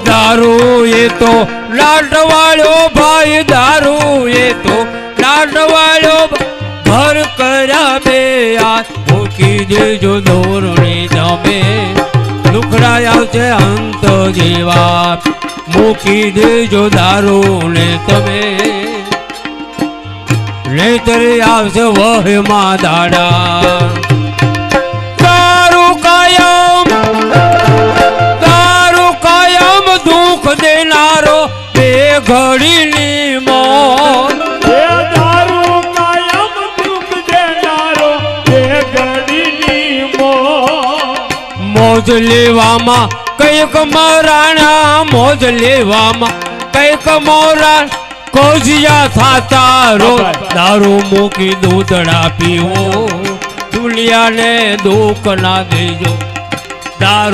दारू ये तो लाड वालो भाई दारू ये तो लाड वालो घर करा बे मूकी देजो धोरणी તમે લુખડાય આવશે અંત જેવા મૂકી દેજો દારૂ ને તમે નહીતર આવશે વહેમાં દાડા દુઃખ દેનારો બે ઘડીની મોત દારૂ કાયમ દુઃખ દેનારો બે ઘડીની મોજ લેવામાં કઈક મરાણા મોજ લેવામાં કઈક મોરા કોજિયા થાતા રોજ દારૂ મૂકી દૂધડા પીવો દુનિયાને દુઃખ ના દેજો દારૂ